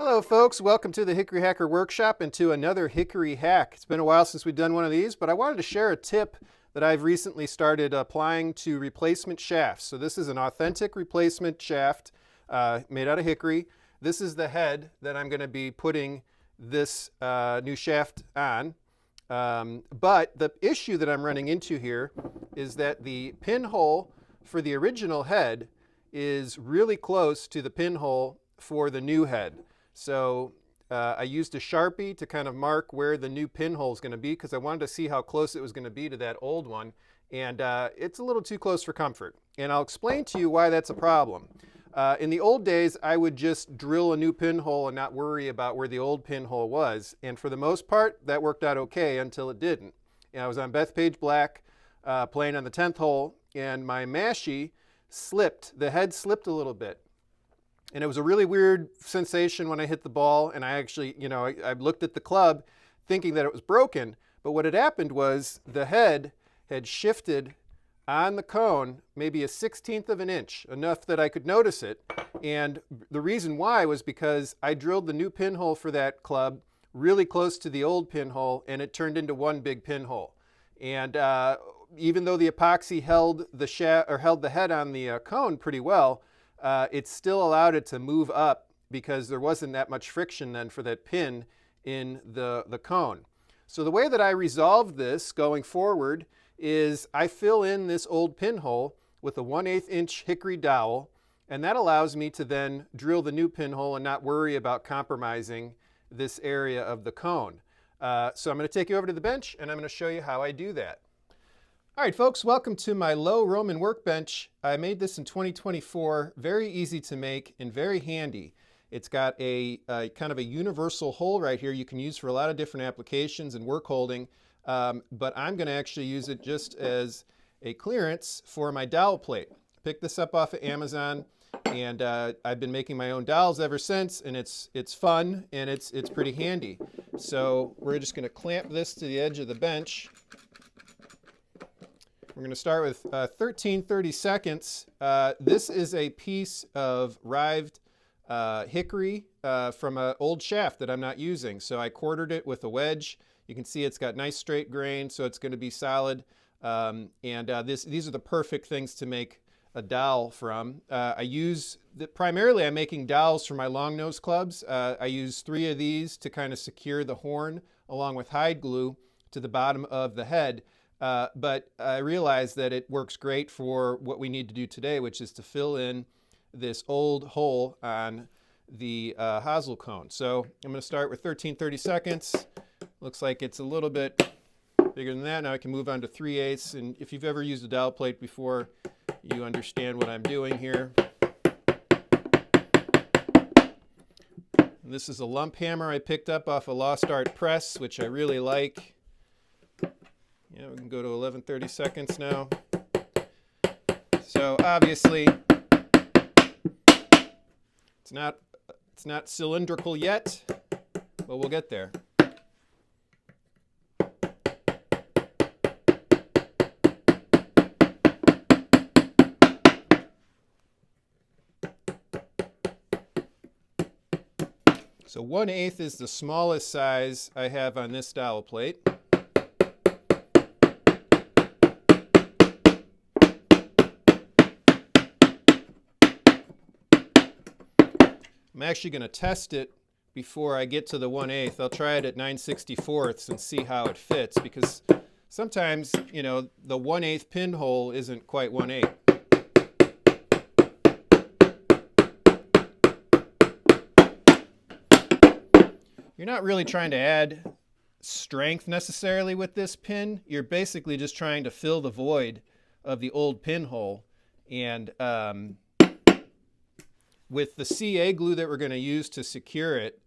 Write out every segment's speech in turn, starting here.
Hello folks, welcome to the Hickory Hacker Workshop and to another Hickory hack. It's been a while since we've done one of these, but I wanted to share a tip that I've recently started applying to replacement shafts. So this is an authentic replacement shaft made out of hickory. This is the head that I'm going to be putting this new shaft on. But the issue that I'm running into here is that the pinhole for the original head is really close to the pinhole for the new head. So I used a Sharpie to kind of mark where the new pinhole is going to be because I wanted to see how close it was going to be to that old one. And it's a little too close for comfort. And I'll explain to you why that's a problem. In the old days, I would just drill a new pinhole and not worry about where the old pinhole was. And for the most part, that worked out okay until it didn't. And I was on Bethpage Black playing on the 10th hole, and my mashie slipped. The head slipped a little bit. And it was a really weird sensation when I hit the ball, and I actually, I looked at the club thinking that it was broken, but what had happened was the head had shifted on the cone maybe a 1/16 of an inch, enough that I could notice it. And the reason why was because I drilled the new pinhole for that club really close to the old pinhole, and it turned into one big pinhole. And even though the epoxy held the head on the cone pretty well, it still allowed it to move up because there wasn't that much friction then for that pin in the cone. So the way that I resolved this going forward is I fill in this old pinhole with a 1/8 inch hickory dowel, and that allows me to then drill the new pinhole and not worry about compromising this area of the cone. So I'm going to take you over to the bench and I'm going to show you how I do that. All right, folks, welcome to my low Roman workbench. I made this in 2024, very easy to make and very handy. It's got a kind of a universal hole right here you can use for a lot of different applications and work holding, but I'm going to actually use it just as a clearance for my dowel plate. Picked this up off of Amazon, and I've been making my own dowels ever since, and it's fun and it's pretty handy. So we're just going to clamp this to the edge of the bench. We're going to start with 13/32. This is a piece of rived hickory from an old shaft that I'm not using. So I quartered it with a wedge. You can see it's got nice straight grain, so it's going to be solid. These are the perfect things to make a dowel from. Primarily I'm making dowels for my long nose clubs. I use 3 of these to kind of secure the horn along with hide glue to the bottom of the head. But I realized that it works great for what we need to do today, which is to fill in this old hole on the hosel cone. So I'm going to start with 13/32. Looks like it's a little bit bigger than that. Now I can move on to 3/8. And if you've ever used a dowel plate before, you understand what I'm doing here. And this is a lump hammer I picked up off a Lost Art Press, which I really like. Yeah, we can go to 11/32 now. So obviously, it's not cylindrical yet, but we'll get there. So 1/8 is the smallest size I have on this dowel plate. I'm actually going to test it before I get to the 1/8. I'll try it at 9/64 and see how it fits, because sometimes, the 1/8 pinhole isn't quite 1/8. You're not really trying to add strength necessarily with this pin. You're basically just trying to fill the void of the old pinhole. And with the CA glue that we're going to use to secure it,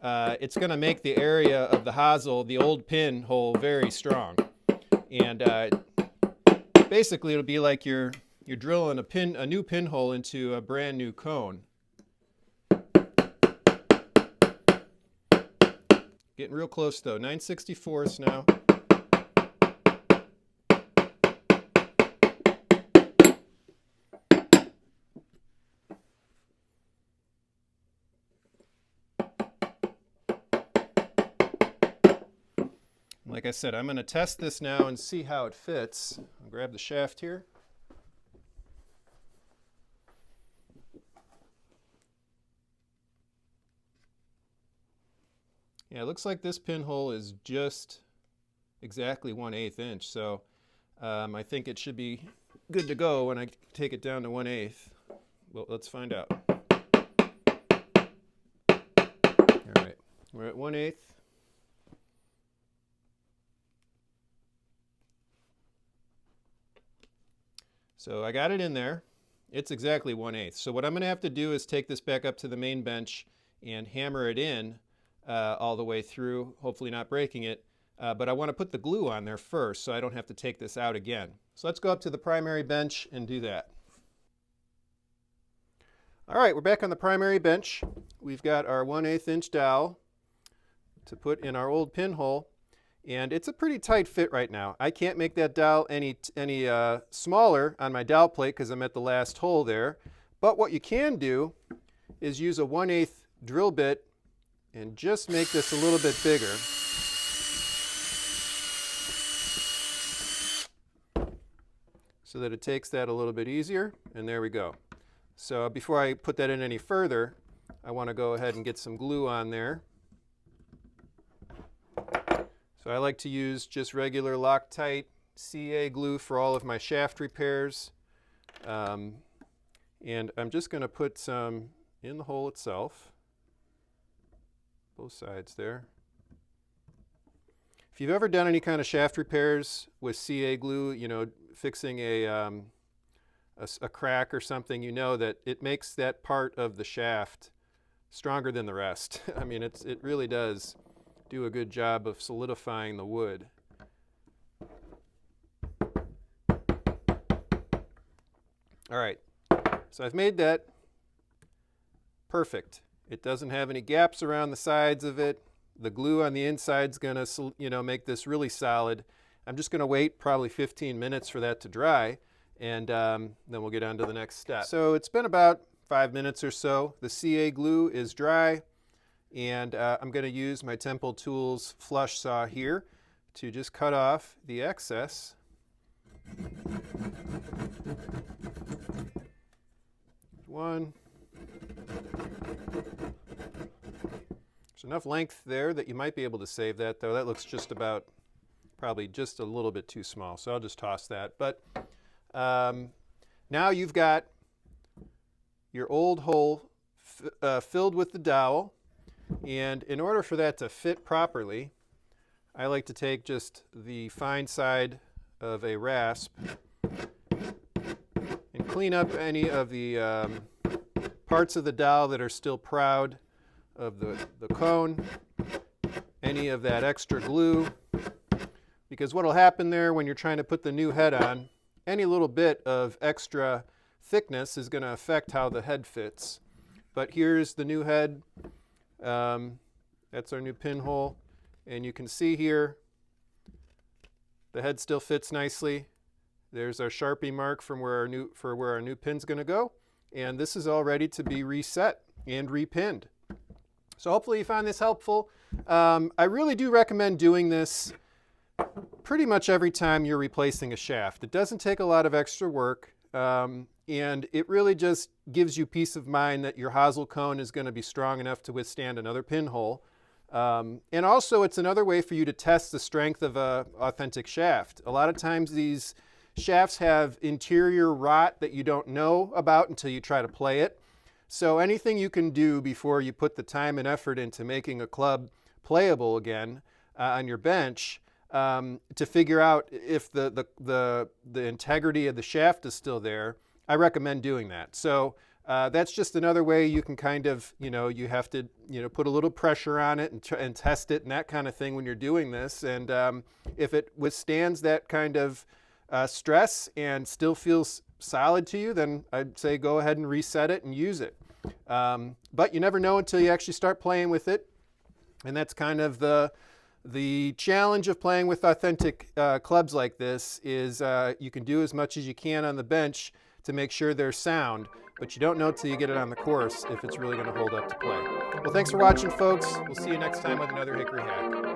it's going to make the area of the hosel, the old pinhole, very strong. And basically it'll be like you're drilling a new pinhole into a brand new cone. Getting real close though, 9/64 now. Like I said, I'm going to test this now and see how it fits. I'll grab the shaft here. Yeah, it looks like this pinhole is just exactly 1/8 inch, so I think it should be good to go when I take it down to 1/8. Well, let's find out. All right, we're at 1/8. So I got it in there. It's exactly 1/8. So what I'm going to have to do is take this back up to the main bench and hammer it in all the way through, hopefully not breaking it. But I want to put the glue on there first so I don't have to take this out again. So let's go up to the primary bench and do that. All right, we're back on the primary bench. We've got our 1/8 inch dowel to put in our old pinhole. And it's a pretty tight fit right now. I can't make that dowel any smaller on my dowel plate because I'm at the last hole there. But what you can do is use a 1/8 drill bit and just make this a little bit bigger. So that it takes that a little bit easier. And there we go. So before I put that in any further, I want to go ahead and get some glue on there. So I like to use just regular Loctite CA glue for all of my shaft repairs. And I'm just going to put some in the hole itself, both sides there. If you've ever done any kind of shaft repairs with CA glue, you know, fixing a crack or something, you know that it makes that part of the shaft stronger than the rest. I mean, it really does do a good job of solidifying the wood. All right, so I've made that perfect. It doesn't have any gaps around the sides of it. The glue on the inside is going to, you know, make this really solid. I'm just going to wait probably 15 minutes for that to dry, and then we'll get on to the next step. So it's been about 5 minutes or so. The CA glue is dry. And I'm going to use my Temple Tools flush saw here to just cut off the excess. One. There's enough length there that you might be able to save that, though. That looks just about, probably just a little bit too small, so I'll just toss that. But now you've got your old hole filled with the dowel. And in order for that to fit properly, I like to take just the fine side of a rasp and clean up any of the parts of the dowel that are still proud of the cone, any of that extra glue, because what will happen there when you're trying to put the new head on, any little bit of extra thickness is going to affect how the head fits. But here's the new head. That's our new pinhole, and you can see here the head still fits nicely. There's our Sharpie mark from where our new pin's going to go, and this is all ready to be reset and repinned. So hopefully you found this helpful. I really do recommend doing this pretty much every time you're replacing a shaft. It doesn't take a lot of extra work. And it really just gives you peace of mind that your hosel cone is going to be strong enough to withstand another pinhole. And also it's another way for you to test the strength of an authentic shaft. A lot of times these shafts have interior rot that you don't know about until you try to play it. So anything you can do before you put the time and effort into making a club playable again on your bench, to figure out if the integrity of the shaft is still there, I recommend doing that. So that's just another way you can kind of, you have to, put a little pressure on it and test it and that kind of thing when you're doing this. And if it withstands that kind of stress and still feels solid to you, then I'd say go ahead and reset it and use it. But you never know until you actually start playing with it. And that's kind of the challenge of playing with authentic clubs like this is you can do as much as you can on the bench to make sure they're sound, but you don't know till you get it on the course if it's really going to hold up to play. Well, thanks for watching, folks. We'll see you next time with another Hickory Hack.